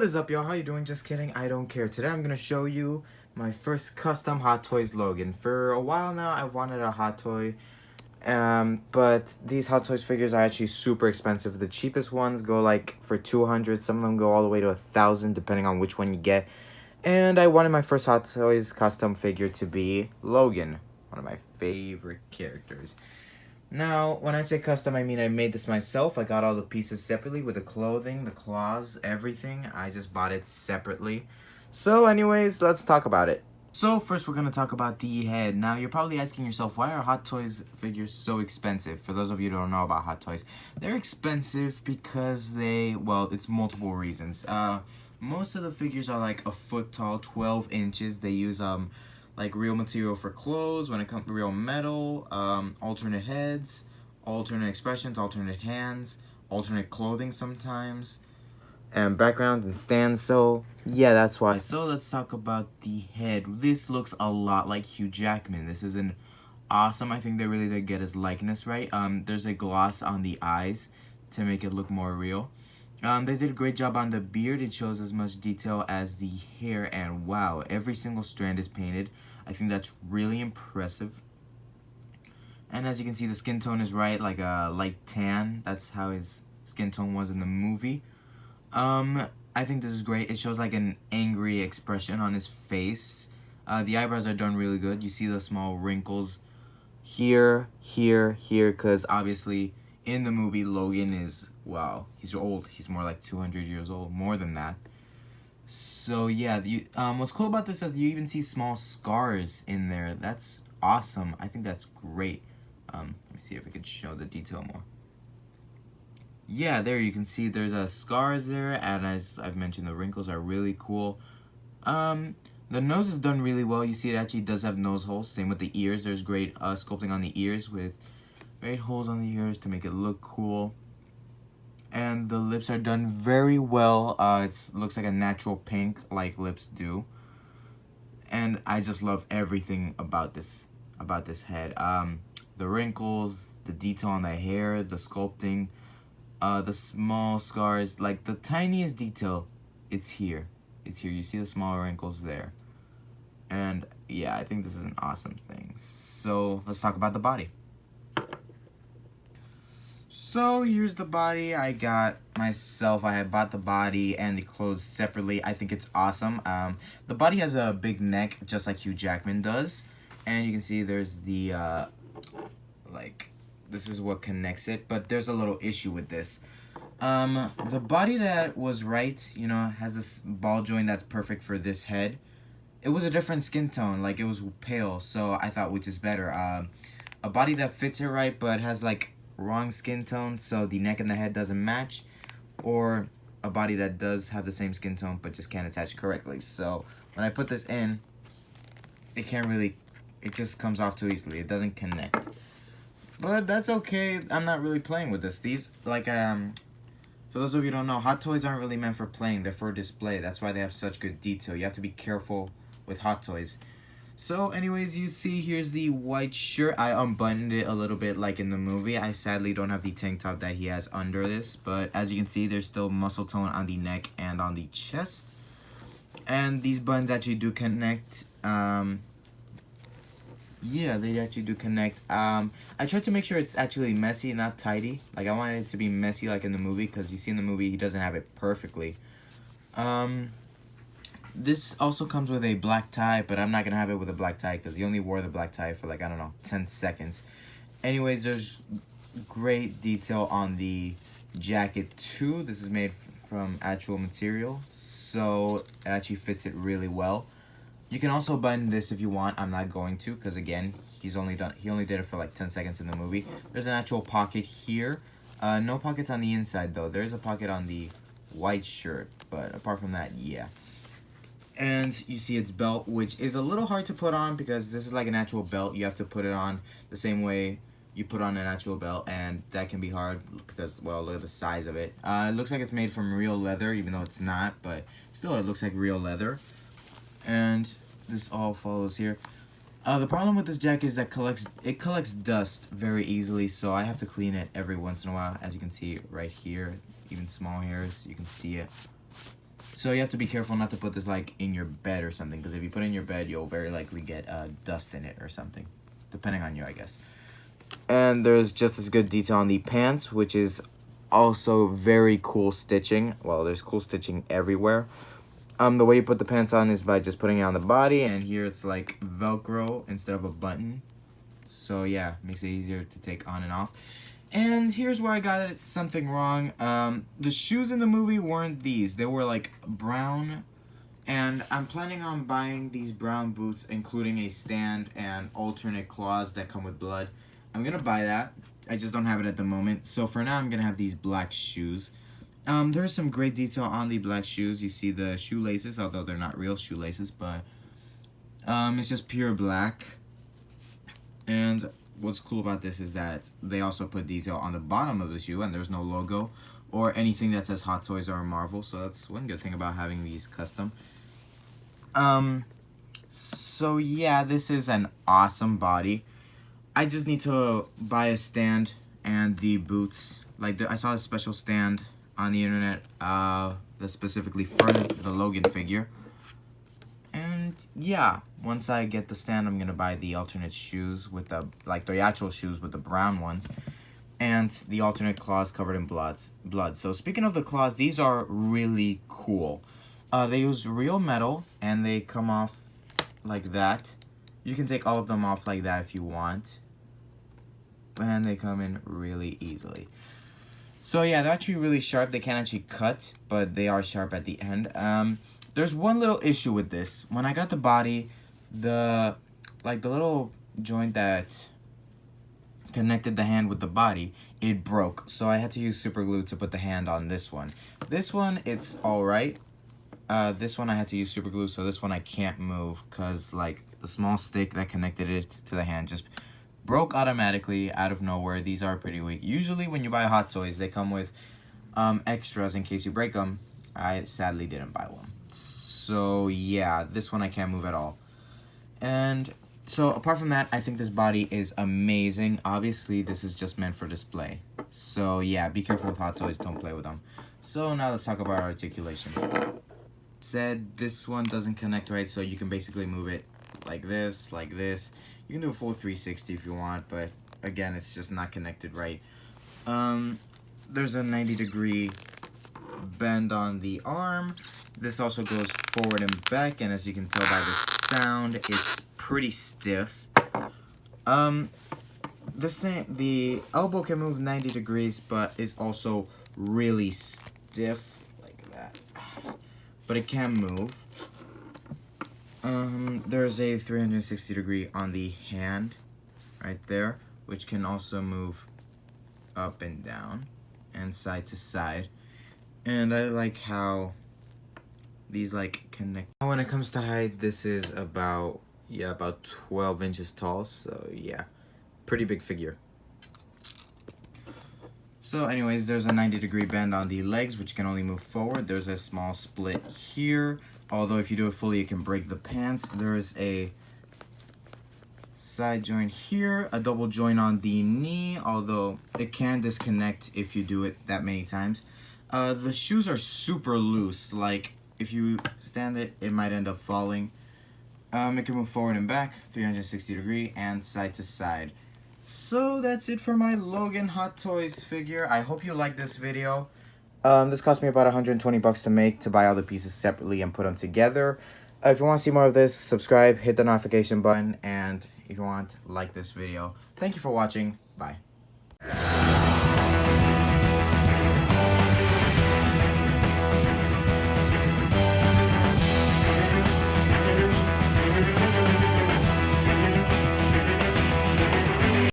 What is up, y'all? How you doing? Just kidding, I don't care. Today I'm gonna show you my first custom Hot Toys Logan. For a while now, I've wanted a Hot Toy, but these Hot Toys figures are actually super expensive. The cheapest ones go like for 200, some of them go all the way to 1,000 depending on which one you get. And I wanted my first Hot Toys custom figure to be Logan, one of my favorite characters. Now, when I say custom, I mean I made this myself. I got all the pieces separately with the clothing, the claws, everything. I just bought it separately. So anyways, let's talk about it. So first we're going to talk about the head. Now, you're probably asking yourself, why are Hot Toys figures so expensive? For those of you who don't know about Hot Toys, they're expensive because well, it's multiple reasons. Most of the figures are like a foot tall, 12 inches. They use, like real material for clothes when it comes to real metal, alternate heads, alternate expressions, alternate hands, alternate clothing sometimes, and backgrounds and stands. So yeah, that's why. So let's talk about the head. This looks a lot like Hugh Jackman. This is an awesome. I think they really did get his likeness right. There's a gloss on the eyes to make it look more real. They did a great job on the beard. It shows as much detail as the hair, and wow, every single strand is painted. I think that's really impressive. And as you can see, the skin tone is right, like a light tan. That's how his skin tone was in the movie. I think this is great. It shows like an angry expression on his face. The eyebrows are done really good. You see the small wrinkles here, because obviously in the movie, Logan is, wow, he's old. He's more like 200 years old, more than that. So yeah, what's cool about this is you even see small scars in there. That's awesome. I think that's great. Let me see if I can show the detail more. Yeah, there you can see there's scars there, and as I've mentioned, the wrinkles are really cool. The nose is done really well. You see it actually does have nose holes. Same with the ears. There's great sculpting on the ears with great holes on the ears to make it look cool. And the lips are done very well. It looks like a natural pink, like lips do. And I just love everything about this head. The wrinkles, the detail on the hair, the sculpting, the small scars, like the tiniest detail, it's here. It's here. You see the small wrinkles there. And yeah, I think this is an awesome thing. So let's talk about the body. So here's the body I got myself. I had bought the body and the clothes separately. I think it's awesome. The body has a big neck, just like Hugh Jackman does. And you can see there's the, this is what connects it. But there's a little issue with this. The body that was right, you know, has this ball joint that's perfect for this head. It was a different skin tone, like it was pale. So I thought, which is better? A body that fits it right, but has like wrong skin tone, so the neck and the head doesn't match, or a body that does have the same skin tone but just can't attach correctly. So when I put this in, it just comes off too easily. It doesn't connect, but that's okay. I'm not really playing with this. These, like, for those of you who don't know, Hot Toys aren't really meant for playing. They're for display. That's why they have such good detail. You have to be careful with Hot Toys. So anyways, you see here's the white shirt. I unbuttoned it a little bit like in the movie. I sadly don't have the tank top that he has under this, but as you can see, there's still muscle tone on the neck and on the chest. And these buttons actually do connect. Yeah, they actually do connect. I tried to make sure it's actually messy, not tidy. Like, I wanted it to be messy like in the movie, because you see in the movie he doesn't have it perfectly. This also comes with a black tie, but I'm not going to have it with a black tie because he only wore the black tie for like, I don't know, 10 seconds. Anyways, there's great detail on the jacket too. This is made from actual material, so it actually fits it really well. You can also button this if you want. I'm not going to because, again, he only did it for like 10 seconds in the movie. There's an actual pocket here. No pockets on the inside though. There's a pocket on the white shirt, but apart from that, yeah. And you see its belt, which is a little hard to put on because this is like an actual belt. You have to put it on the same way you put on an actual belt, and that can be hard because, well, look at the size of it. It looks like it's made from real leather, even though it's not, but still it looks like real leather. And this all follows here. The problem with this jacket is that it collects dust very easily, so I have to clean it every once in a while. As you can see right here, even small hairs, you can see it. So you have to be careful not to put this like in your bed or something, because if you put it in your bed, you'll very likely get dust in it or something, depending on you, I guess. And there's just as good detail on the pants, which is also very cool stitching. Well, there's cool stitching everywhere. The way you put the pants on is by just putting it on the body, and here it's like Velcro instead of a button. So yeah, makes it easier to take on and off. And here's where I got something wrong. The shoes in the movie weren't these. They were like brown. And I'm planning on buying these brown boots, including a stand and alternate claws that come with blood. I'm gonna buy that. I just don't have it at the moment. So for now, I'm gonna have these black shoes. There's some great detail on the black shoes. You see the shoelaces, although they're not real shoelaces, but it's just pure black. And what's cool about this is that they also put detail on the bottom of the shoe, and there's no logo or anything that says Hot Toys or Marvel, so that's one good thing about having these custom. So yeah, this is an awesome body. I just need to buy a stand and the boots. Like, I saw a special stand on the internet that's specifically for the Logan figure. And yeah, once I get the stand, I'm gonna buy the alternate shoes with the, like, the actual shoes with the brown ones, and the alternate claws covered in blood. So speaking of the claws, these are really cool. They use real metal, and they come off like that. You can take all of them off like that if you want, and they come in really easily. So yeah, they're actually really sharp. They can't actually cut, but they are sharp at the end. There's one little issue with this. When I got the body, the little joint that connected the hand with the body, it broke. So I had to use super glue to put the hand on this one. This one, it's alright. This one I had to use super glue, so this one I can't move, because like the small stick that connected it to the hand just broke automatically out of nowhere. These are pretty weak. Usually when you buy Hot Toys, they come with extras in case you break them. I sadly didn't buy one. So yeah, this one I can't move at all. And so apart from that, I think this body is amazing. Obviously, this is just meant for display. So yeah, be careful with Hot Toys, don't play with them. So now let's talk about articulation. Said this one doesn't connect right, so you can basically move it like this, like this. You can do a full 360 if you want, but again, it's just not connected right. There's a 90-degree bend on the arm. This also goes forward and back, and as you can tell by the sound, it's pretty stiff. This thing, the elbow can move 90 degrees, but is also really stiff, like that. But it can move. There's a 360-degree on the hand, right there, which can also move up and down, and side to side. And I like how these like connect. When it comes to height, this is about 12 inches tall, so yeah, pretty big figure. So anyways, there's a 90-degree bend on the legs, which can only move forward. There's a small split here, although if you do it fully, you can break the pants. There's a side joint here, a double joint on the knee, although it can disconnect if you do it that many times. The shoes are super loose, like if you stand it, it might end up falling. It can move forward and back, 360-degree, and side to side. So that's it for my Logan Hot Toys figure. I hope you liked this video. This cost me about 120 bucks to make, to buy all the pieces separately and put them together. If you want to see more of this, subscribe, hit the notification button, and if you want, like this video. Thank you for watching. Bye.